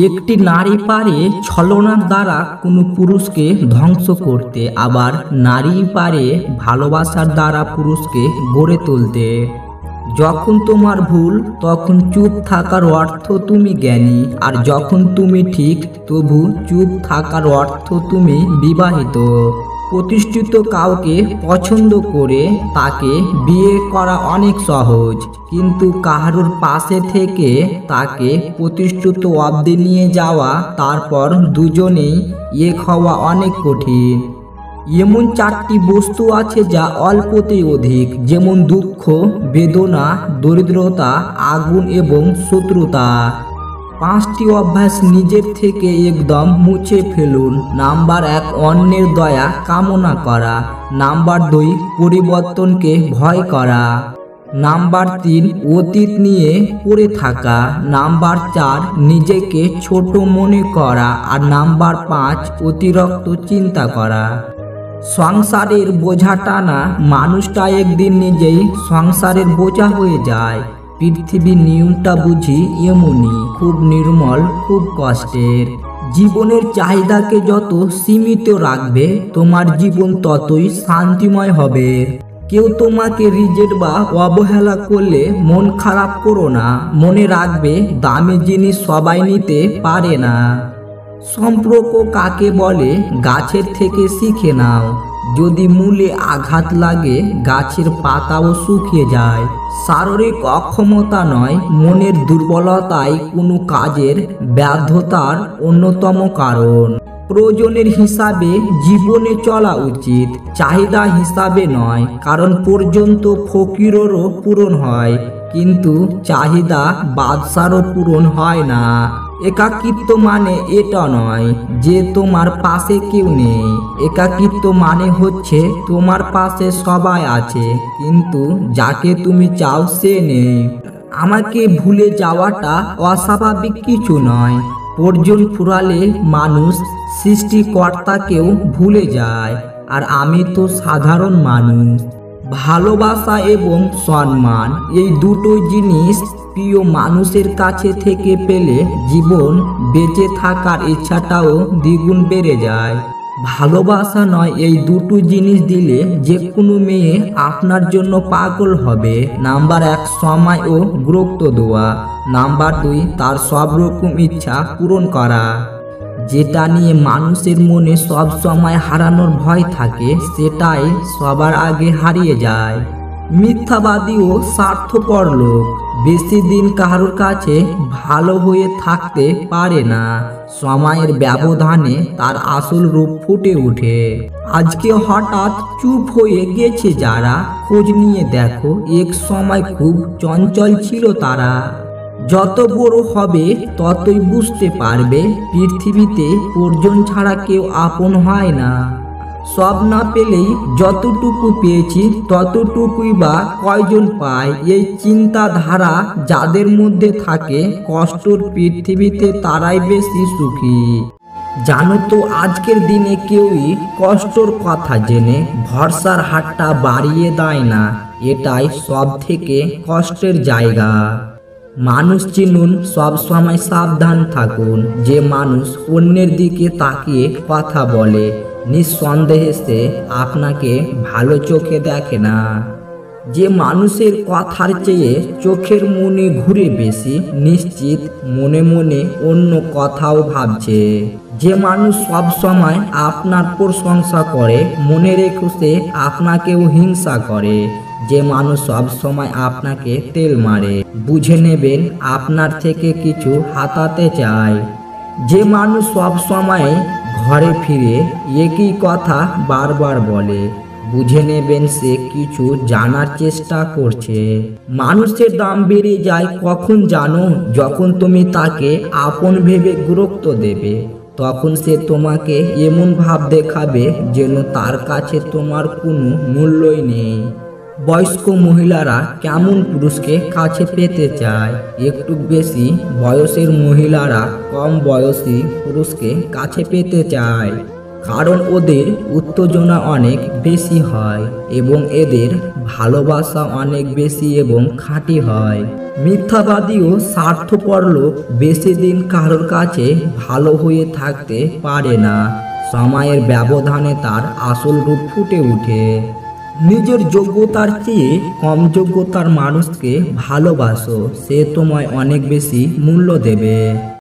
একটি নারী পারে ছলনার দ্বারা কোনো পুরুষকে ধ্বংস করতে, আবার নারী পারে ভালোবাসার দ্বারা পুরুষকে গড়ে তুলতে। যখন তোমার ভুল তখন চুপ থাকার অর্থ তুমি জ্ঞানী, আর যখন তুমি ঠিক তবু চুপ থাকার অর্থ তুমি বিবাহিত। প্রতিষ্ঠিত কাউকে পছন্দ করে তাকে বিয়ে করা অনেক সহজ, কিন্তু কাহারোর পাশে থেকে তাকে প্রতিষ্ঠিত অবধি নিয়ে যাওয়া, তারপর দুজনেই এক হওয়া অনেক কঠিন। এমন চারটি বস্তু আছে যা অল্পতেই অধিক, যেমন দুঃখ, বেদনা, দরিদ্রতা, আগুন এবং শত্রুতা। 5টি অভ্যাস নিজের থেকে একদম মুছে ফেলুন। নাম্বার 1, অন্যের দয়া কামনা করা। নাম্বার 2, পরিবর্তনকে ভয় করা। নাম্বার 3, অতীত নিয়ে পড়ে থাকা। নাম্বার 4, নিজেকে ছোট মনে করা। আর নাম্বার 5, অতিরিক্ত চিন্তা করা। সংসারের বোঝা টানা মানুষটা একদিন নিজেই সংসারের বোঝা হয়ে যায়। পৃথিবীর নিয়মটা বুঝি এমনই, খুব নির্মল, খুব কষ্টের। জীবনের চাহিদাকে যত সীমিত রাখবে তোমার জীবন ততই শান্তিময় হবে। কেউ তোমাকে রিজেক্ট বা অবহেলা করলে মন খারাপ করো না। মনে রাখবে দামি জিনিস সবাই নিতে পারে না। সম্পর্ক কাকে বলে গাছের থেকে শিখে নাও। যদি মূলে আঘাত লাগে গাছের পাতাও শুকিয়ে যায়। শারীরিক অক্ষমতা নয়, মনের দুর্বলতাই কোনো কাজের ব্যর্থতার অন্যতম কারণ। প্রয়োজনের হিসাবে জীবনে চলা উচিত, চাহিদা হিসাবে নয়। কারণ পর্যন্ত ফকিরেরও পূরণ হয়, কিন্তু চাহিদা বাদশারও পূরণ হয় না। একাকিত্ব মানে এটা নয় যে তোমার পাশে কেউ নেই। একাকিত্ব মানে হচ্ছে তোমার পাশে সবাই আছে, কিন্তু যাকে তুমি চাও সে নেই। আমাকে ভুলে যাওয়াটা অস্বাভাবিক কিছু নয়। প্রয়োজন ফুরালে মানুষ সৃষ্টিকর্তাকেও ভুলে যায়, আর আমি তো সাধারণ মানুষ। ভালোবাসা এবং সম্মান, এই দুটো জিনিস প্রিয় মানুষের কাছে থেকে পেলে জীবন বেঁচে থাকার ইচ্ছাটাও দ্বিগুণ বেড়ে যায়। ভালোবাসা নয়, এই দুটো জিনিস দিলে যে কোনো মেয়ে আপনার জন্য পাগল হবে। নাম্বার 1, সময় ও গুরুত্ব দেওয়া। নাম্বার 2, তার সব রকম ইচ্ছা পূরণ করা। যেটা নিয়ে মানুষের মনে সব সময় হারানোর ভয় থাকে, সেটাই সবার আগে হারিয়ে যায়। মিথ্যাবাদী ও স্বার্থপর লোক বেশি দিন কারোর কাছে ভালো হয়ে থাকতে পারে না। সময়ের ব্যবধানে তার আসল রূপ ফুটে ওঠে। আজকে হঠাৎ চুপ হয়ে গেছে যারা, খোঁজ নিয়ে দেখো এক সময় খুব চঞ্চল ছিল তারা। যত বড় হবে ততই বুঝতে পারবে পৃথিবীতে প্রয়োজন ছাড়া কেউ আপন হয় না। সব না পেলেই যতটুকু পেয়েছি ততটুকুই বা কয়জন পায়, এই চিন্তাধারা যাদের মধ্যে থাকে কষ্টর পৃথিবীতে তারাই বেশি সুখী। জানো তো আজকের দিনে কেউই কষ্টর কথা জেনে ভরসার হাতটা বাড়িয়ে দেয় না। এটাই সব থেকে কষ্টের জায়গা। মানুষ চিনুন, সব সময় সাবধান থাকুন। যে মানুষ অন্যের দিকে তাকিয়ে কথা বলে নিঃসন্দেহে সে আপনাকে ভালো চোখে দেখে না। যে মানুষের কথার চেয়ে চোখের মনে ঘুরে বেশি, নিশ্চিত মনে মনে অন্য কথাও ভাবছে। যে মানুষ সব সময় আপনার প্রশংসা করে মনে রেখো সে আপনাকেও হিংসা করে। যে মানুষ সব সময় আপনাকে তেল মারে বুঝে নেবেন আপনার থেকে কিছু হাতাতে চায়। যে মানুষ সব সময় ঘরে ফিরে একই কথা বারবার বলে বুঝে নেবেন সে কিছু জানার চেষ্টা করছে। মানুষের দাম বেড়ে যায় কখন জানো? যখন তুমি তাকে আপন ভেবে গুরুত্ব দেবে, তখন সে তোমাকে এমন ভাব দেখাবে যেন তার কাছে তোমার কোনো মূল্যই নেই। বয়স্ক মহিলারা কেমন পুরুষকে কাছে পেতে চায়? একটু বেশি বয়সের মহিলারা কম বয়সী পুরুষকে কাছে পেতে চায়। কারণ ওদের উত্তেজনা অনেক বেশি হয় এবং এদের ভালোবাসা অনেক বেশি এবং খাঁটি হয়। মিথ্যাবাদী ও স্বার্থপর লোক বেশি দিন কারোর কাছে ভালো হয়ে থাকতে পারে না। সময়ের ব্যবধানে তার আসল রূপ ফুটে ওঠে। নিজের যোগ্যতার চেয়ে কম যোগ্যতার মানুষকে ভালোবাসো, সে তোমায় অনেক বেশি মূল্য দেবে।